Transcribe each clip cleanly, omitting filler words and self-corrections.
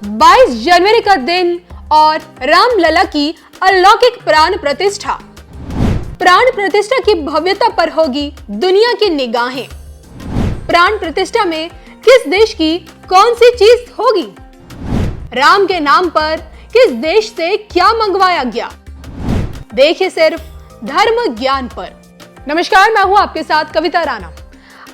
22 जनवरी का दिन और रामलला की अलौकिक प्राण प्रतिष्ठा। प्राण प्रतिष्ठा की भव्यता पर होगी दुनिया की निगाहें। प्राण प्रतिष्ठा में किस देश की कौन सी चीज होगी? राम के नाम पर किस देश से क्या मंगवाया गया? देखिए सिर्फ धर्म ज्ञान पर। नमस्कार, मैं हूं आपके साथ कविता राणा।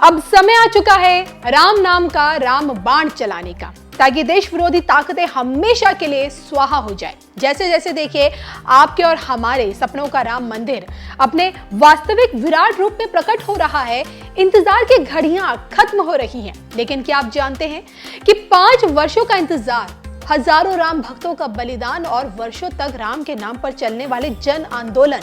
अब समय आ चुका है राम नाम का राम बाण चलाने का, ताकि देश विरोधी ताकतें हमेशा के लिए स्वाहा हो जाए। जैसे जैसे देखिए आपके और हमारे सपनों का राम मंदिर अपने वास्तविक विराट रूप में प्रकट हो रहा है, इंतजार की घड़ियां खत्म हो रही हैं। लेकिन क्या आप जानते हैं कि 5 वर्षों का इंतजार, हजारों राम भक्तों का बलिदान और वर्षों तक राम के नाम पर चलने वाले जन आंदोलन,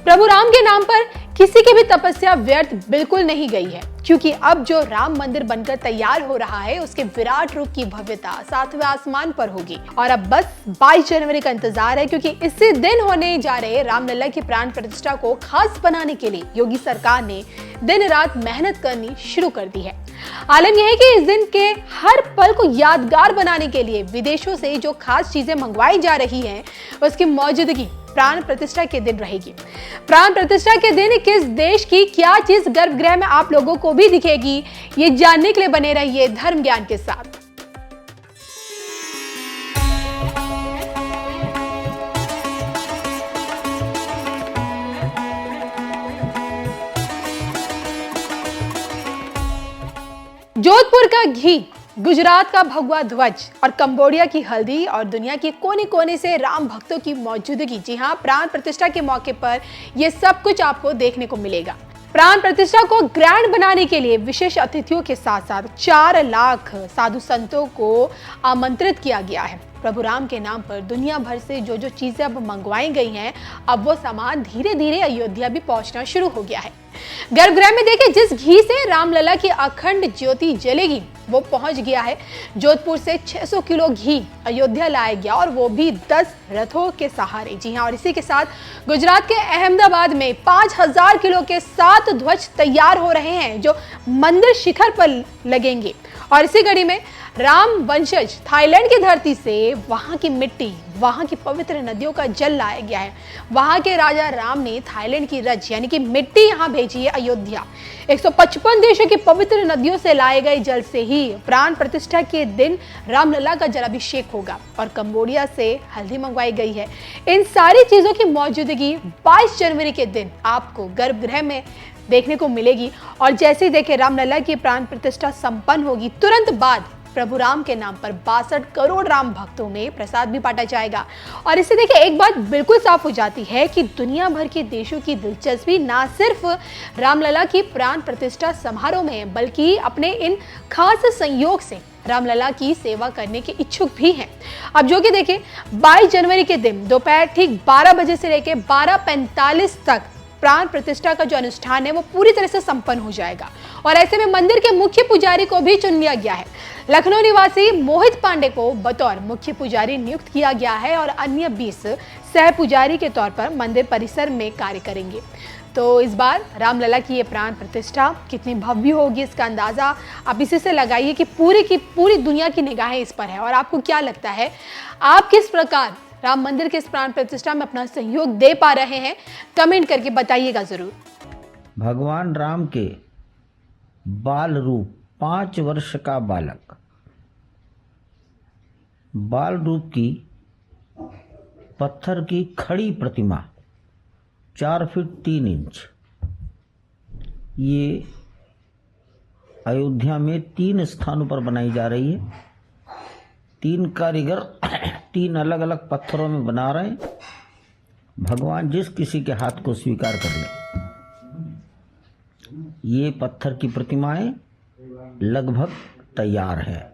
प्रभु राम के नाम पर किसी की भी तपस्या व्यर्थ बिल्कुल नहीं गई है। क्योंकि अब जो राम मंदिर बनकर तैयार हो रहा है, उसके विराट रूप की भव्यता 7वें आसमान पर होगी। और अब बस 22 जनवरी का इंतजार है, क्योंकि इसी दिन होने जा रहे रामलला की प्राण प्रतिष्ठा को खास बनाने के लिए योगी सरकार ने दिन रात मेहनत करनी शुरू कर दी है। आलम यह है कि इस दिन के हर पल को यादगार बनाने के लिए विदेशों से जो खास चीजें मंगवाई जा रही हैं, उसकी मौजूदगी प्राण प्रतिष्ठा के दिन रहेगी। प्राण प्रतिष्ठा के दिन किस देश की क्या चीज गर्भगृह में आप लोगों को भी दिखेगी, ये जानने के लिए बने रहिए धर्म ज्ञान के साथ। जोधपुर का घी, गुजरात का भगवा ध्वज और कंबोडिया की हल्दी और दुनिया के कोने कोने से राम भक्तों की मौजूदगी। जी हाँ, प्राण प्रतिष्ठा के मौके पर यह सब कुछ आपको देखने को मिलेगा। प्राण प्रतिष्ठा को ग्रैंड बनाने के लिए विशेष अतिथियों के साथ साथ 4 लाख साधु संतों को आमंत्रित किया गया है। प्रभु राम के नाम पर दुनिया भर से जो जो चीजें अब मंगवाई गई हैं, अब वो सामान धीरे धीरे अयोध्या भी पहुंचना शुरू हो गया है। गर्भगृह में देखिए जिस घी से रामलला की अखंड ज्योति जलेगी, वो पहुंच गया है। जोधपुर से 600 किलो घी अयोध्या लाया गया, और वो भी 10 रथों के सहारे। जी हाँ, और इसी के साथ गुजरात के अहमदाबाद में 5000 किलो के 7 ध्वज तैयार हो रहे हैं, जो मंदिर शिखर पर लगेंगे। और इसी कड़ी में राम वंशज थाईलैंड की धरती से वहां की मिट्टी, वहां की पवित्र नदियों का जल लाया गया है। वहां के राजा राम ने थाईलैंड की रज यानी कि मिट्टी यहां भेजी है अयोध्या। 155 देशों की पवित्र नदियों से लाए गए जल से ही प्राण प्रतिष्ठा के दिन रामलला का जलाभिषेक होगा। और कंबोडिया से हल्दी मंगवाई गई है। इन सारी चीजों की मौजूदगी 22 जनवरी के दिन आपको गर्भगृह में देखने को मिलेगी। और जैसे ही देखे रामलला की प्राण प्रतिष्ठा संपन्न होगी, तुरंत बाद प्रभु राम के नाम पर 62 करोड़ राम भक्तों में प्रसाद भी बांटा जाएगा। और इससे देखिए एक बात बिल्कुल साफ हो जाती है कि दुनिया भर के देशों की दिलचस्पी ना सिर्फ रामलला की प्राण प्रतिष्ठा समारोह में है, बल्कि अपने इन खास संयोग से रामलला की सेवा करने के इच्छुक भी हैं। अब जो कि देखिए 22 जनवरी के दिन दोपहर ठीक 12 बजे से लेकर 12:45 तक प्राण प्रतिष्ठा का जो अनुष्ठान है वो पूरी तरह से संपन्न हो जाएगा। और ऐसे में मंदिर के मुख्य पुजारी को भी चुन लिया गया है। लखनऊ निवासी मोहित पांडे को बतौर मुख्य पुजारी नियुक्त किया गया है, और अन्य 20 सह पुजारी के तौर पर मंदिर परिसर में कार्य करेंगे। तो इस बार रामलला की ये प्राण प्रतिष्ठा कितनी भव्य होगी, इसका अंदाजा आप इसी से लगाइए कि पूरी दुनिया की निगाहें इस पर है। और आपको क्या लगता है, आप किस प्रकार राम मंदिर के इस प्राण प्रतिष्ठा में अपना सहयोग दे पा रहे हैं? कमेंट करके बताइएगा जरूर। भगवान राम के बाल रूप 5 वर्ष का बालक, बाल रूप की पत्थर की खड़ी प्रतिमा 4 फीट 3 इंच, ये अयोध्या में 3 स्थानों पर बनाई जा रही है। 3 कारीगर 3 अलग अलग पत्थरों में बना रहे हैं। भगवान जिस किसी के हाथ को स्वीकार कर ले। ये पत्थर की प्रतिमाएं लगभग तैयार है,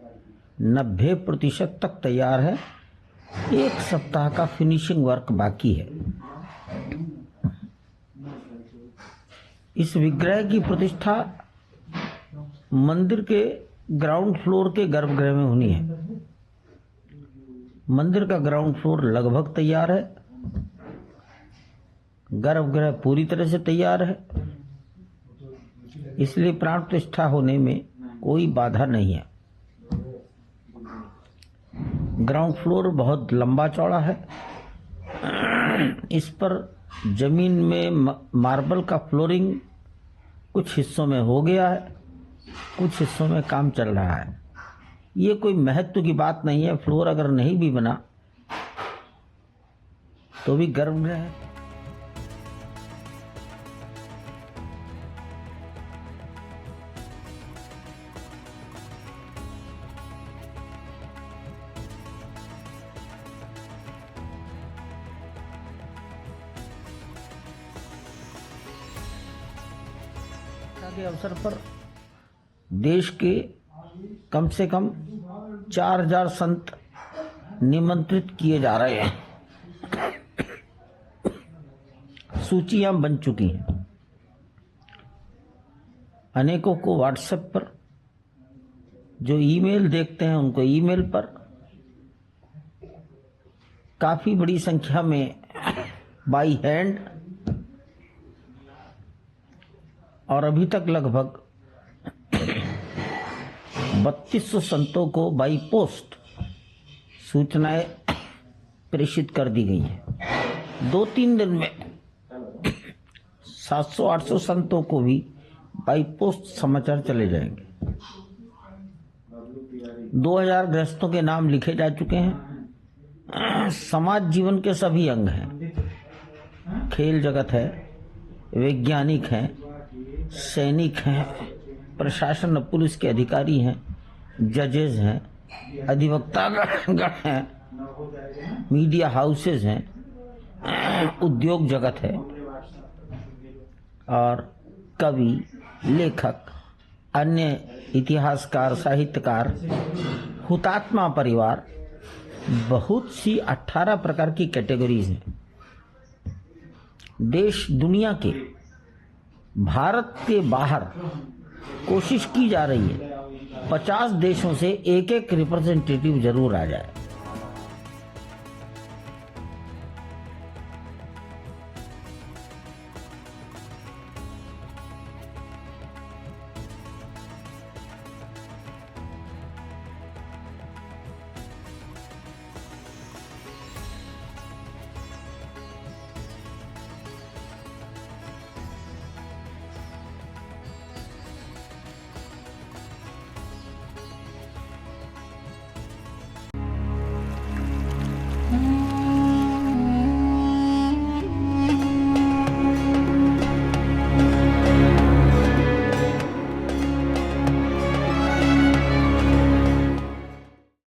90% तक तैयार है। 1 सप्ताह का फिनिशिंग वर्क बाकी है। इस विग्रह की प्रतिष्ठा मंदिर के ग्राउंड फ्लोर के गर्भगृह में होनी है। मंदिर का ग्राउंड फ्लोर लगभग तैयार है, गर्भगृह पूरी तरह से तैयार है, इसलिए प्राण प्रतिष्ठा होने में कोई बाधा नहीं है। ग्राउंड फ्लोर बहुत लंबा चौड़ा है। इस पर जमीन में मार्बल का फ्लोरिंग कुछ हिस्सों में हो गया है, कुछ हिस्सों में काम चल रहा है। ये कोई महत्व की बात नहीं है। फ्लोर अगर नहीं भी बना तो भी गर्वगृह है। के अवसर पर देश के कम से कम 4000 संत निमंत्रित किए जा रहे हैं। सूचियां बन चुकी हैं। अनेकों को व्हाट्सएप पर, जो ईमेल देखते हैं उनको ईमेल पर, काफी बड़ी संख्या में बाई हैंड, और अभी तक लगभग 3200 संतों को बाई पोस्ट सूचनाएं प्रेषित कर दी गई हैं। 2-3 दिन में 700-800 संतों को भी बाई पोस्ट समाचार चले जाएंगे। 2000 गृहस्थों के नाम लिखे जा चुके हैं। समाज जीवन के सभी अंग हैं। खेल जगत है, वैज्ञानिक हैं, सैनिक हैं, प्रशासन पुलिस के अधिकारी हैं, जजेस हैं, अधिवक्तागण हैं, मीडिया हाउसेस हैं, उद्योग जगत है, और कवि, लेखक, अन्य इतिहासकार, साहित्यकार, हुतात्मा परिवार, बहुत सी 18 प्रकार की कैटेगरीज हैं। देश दुनिया के, भारत के बाहर कोशिश की जा रही है 50 देशों से एक रिप्रेजेंटेटिव जरूर आ जाए।